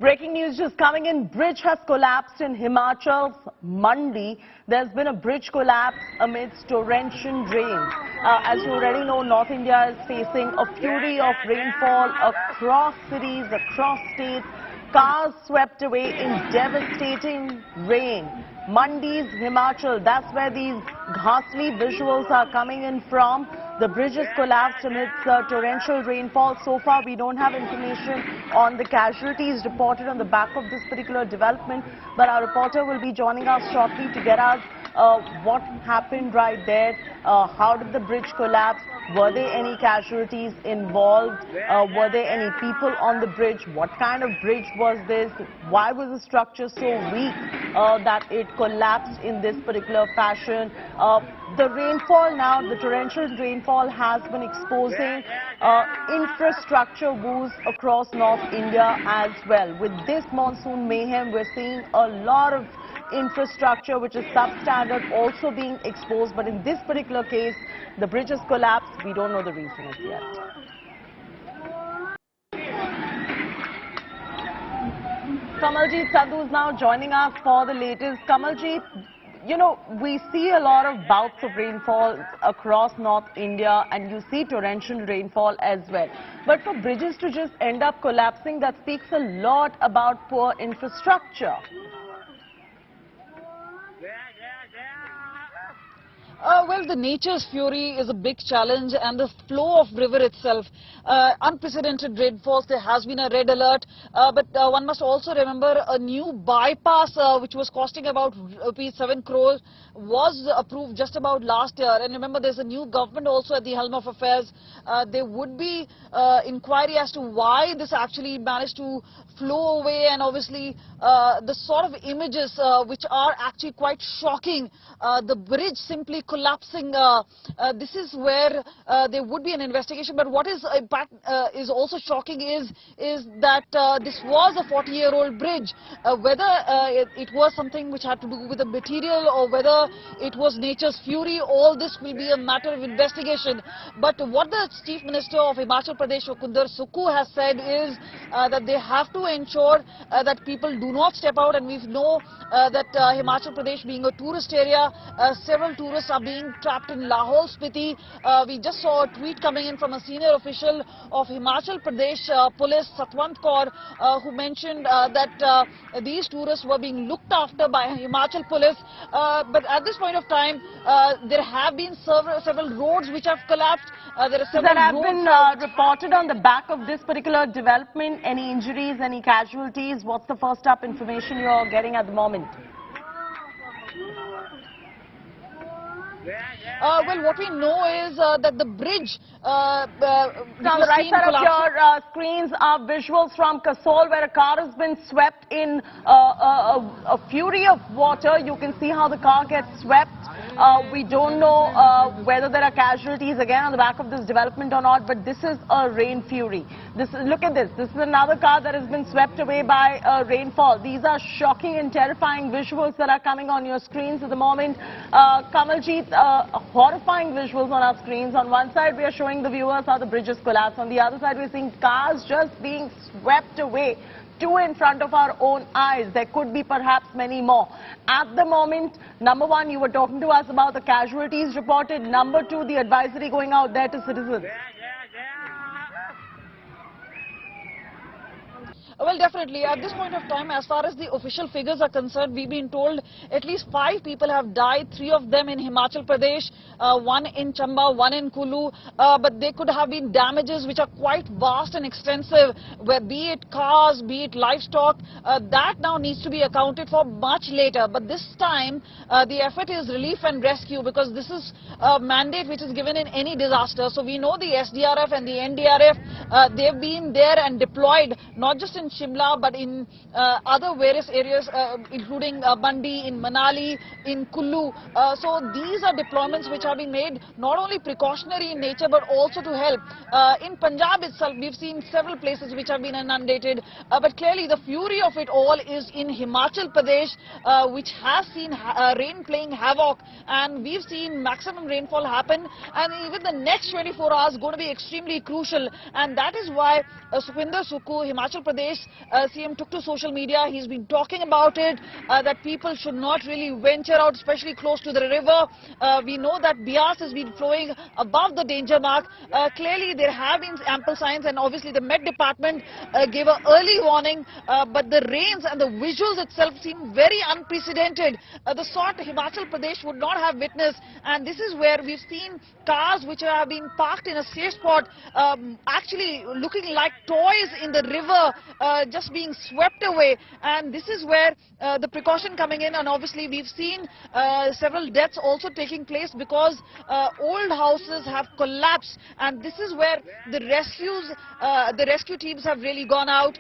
Breaking news just coming in. Bridge has collapsed in Himachal's Mandi. There's been a bridge collapse amidst torrential rain. As you already know, North India is facing a fury of rainfall across cities, across states. Cars swept away in devastating rain. Mandi's Himachal, that's where these ghastly visuals are coming in from. The bridge has collapsed amidst torrential rainfall. So far, we don't have information on the casualties reported on the back of this particular development. But our reporter will be joining us shortly to get us what happened right there. How did the bridge collapse? Were there any casualties involved? Were there any people on the bridge? What kind of bridge was this? Why was the structure so weak that it collapsed in this particular fashion? The rainfall now, the torrential rainfall has been exposing infrastructure woes across North India as well. With this monsoon mayhem, we're seeing a lot of infrastructure which is substandard also being exposed. But in this particular case, the bridge has collapsed. We don't know the reason as yet. Kamaljeet Sadhu is now joining us for the latest. Kamaljeet, you know, we see a lot of bouts of rainfall across North India, and you see torrential rainfall as well. But for bridges to just end up collapsing, that speaks a lot about poor infrastructure. Well, the nature's fury is a big challenge, and the flow of river itself, unprecedented rainfalls. There has been a red alert, but one must also remember a new bypass which was costing about ₹7 crores was approved just about last year. And remember, there's a new government also at the helm of affairs. There would be inquiry as to why this actually managed to flow away, and obviously the sort of images which are actually quite shocking. The bridge simply collapsing. This is where there would be an investigation. But what is is also shocking is that this was a 40-year-old bridge. Whether it was something which had to do with the material or whether it was nature's fury, all this will be a matter of investigation. But what the Chief Minister of Himachal Pradesh, Sukhu, has said is that they have to ensure that people do not step out. And we know that Himachal Pradesh being a tourist area, several tourists are being trapped in Lahore Spiti. We just saw a tweet coming in from a senior official of Himachal Pradesh Police, Satwant Kaur, who mentioned that these tourists were being looked after by Himachal Police. But at this point of time, there have been several roads which have collapsed. There are several that have roads been reported on the back of this particular development. Any injuries, any casualties? What's the first up information you're getting at the moment? Well, what we know is that the bridge... on the right side of your screens are visuals from Kasol, where a car has been swept in a fury of water. You can see how the car gets swept. We don't know whether there are casualties again on the back of this development or not, but this is a rain fury. Look at this. This is another car that has been swept away by rainfall. These are shocking and terrifying visuals that are coming on your screens at the moment. Kamaljeet, horrifying visuals on our screens. On one side, we are showing the viewers how the bridges collapse. On the other side, we're seeing cars just being swept away, two in front of our own eyes. There could be perhaps many more. At the moment, number one, you were talking to us about the casualties reported. Number two, the advisory going out there to citizens. Well, definitely. At this point of time, as far as the official figures are concerned, we've been told at least 5 people have died, 3 of them in Himachal Pradesh, 1 in Chamba, 1 in Kulu. But there could have been damages which are quite vast and extensive, where be it cars, be it livestock. That now needs to be accounted for much later. But this time, the effort is relief and rescue, because this is a mandate which is given in any disaster. So we know the SDRF and the NDRF, they've been there and deployed, not just in Shimla, but in other various areas, including Mandi, in Manali, in Kullu. So these are deployments which have been made not only precautionary in nature, but also to help. In Punjab itself, we've seen several places which have been inundated. But clearly, the fury of it all is in Himachal Pradesh, which has seen rain playing havoc. And we've seen maximum rainfall happen. And even the next 24 hours going to be extremely crucial. And that is why Sukhu, Himachal Pradesh, collapse. CM took to social media. He's been talking about it, that people should not really venture out, especially close to the river. We know that Bias has been flowing above the danger mark. Clearly, there have been ample signs, and obviously the Met Department gave an early warning, but the rains and the visuals itself seem very unprecedented. The sort Himachal Pradesh would not have witnessed, and this is where we've seen cars which have been parked in a safe spot actually looking like toys in the river, just being swept away. And this is where the precaution coming in, and obviously we've seen several deaths also taking place because old houses have collapsed, and this is where the rescue teams have really gone out.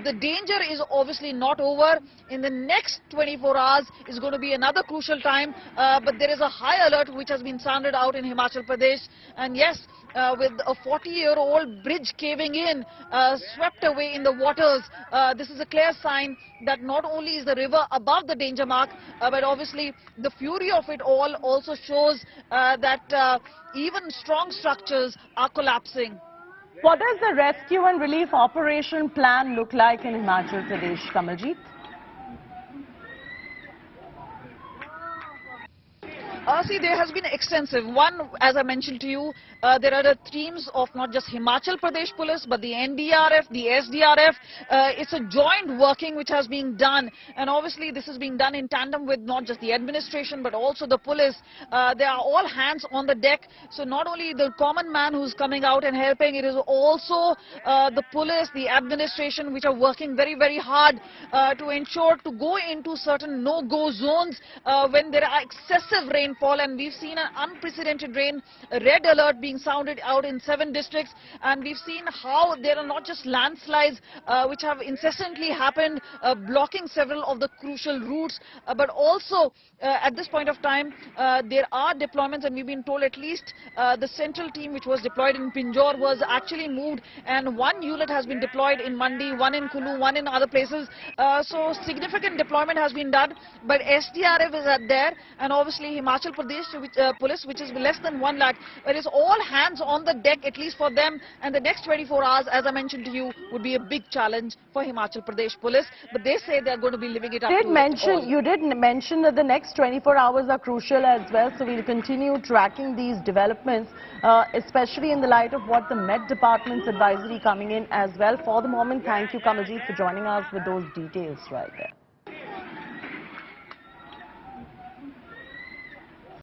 The danger is obviously not over. In the next 24 hours is going to be another crucial time, but there is a high alert which has been sounded out in Himachal Pradesh. And yes, with a 40-year-old bridge caving in, swept away in the waters, this is a clear sign that not only is the river above the danger mark, but obviously the fury of it all also shows that even strong structures are collapsing. What does the rescue and relief operation plan look like in Himachal Pradesh, Kamaljeet? See, there has been extensive. One, as I mentioned to you, there are the teams of not just Himachal Pradesh Police, but the NDRF, the SDRF. It's a joint working which has been done. And obviously, this is being done in tandem with not just the administration, but also the police. They are all hands on the deck. So not only the common man who's coming out and helping, it is also the police, the administration, which are working very, very hard to ensure to go into certain no-go zones when there are excessive rainfall. And we've seen an unprecedented rain, a red alert being sounded out in 7 districts, and we've seen how there are not just landslides which have incessantly happened, blocking several of the crucial routes, but also at this point of time there are deployments, and we've been told at least the central team which was deployed in Pinjore was actually moved, and 1 unit has been deployed in Mandi, 1 in Kulu, 1 in other places. So significant deployment has been done, but SDRF is there, and obviously Himachal Pradesh police, which is less than 1 lakh. It is all hands on the deck, at least for them. And the next 24 hours, as I mentioned to you, would be a big challenge for Himachal Pradesh police. But they say they're going to be living it up to it all. You did mention that the next 24 hours are crucial as well. So we'll continue tracking these developments, especially in the light of what the Met Department's advisory coming in as well. For the moment, thank you, Kamaljeet, for joining us with those details right there.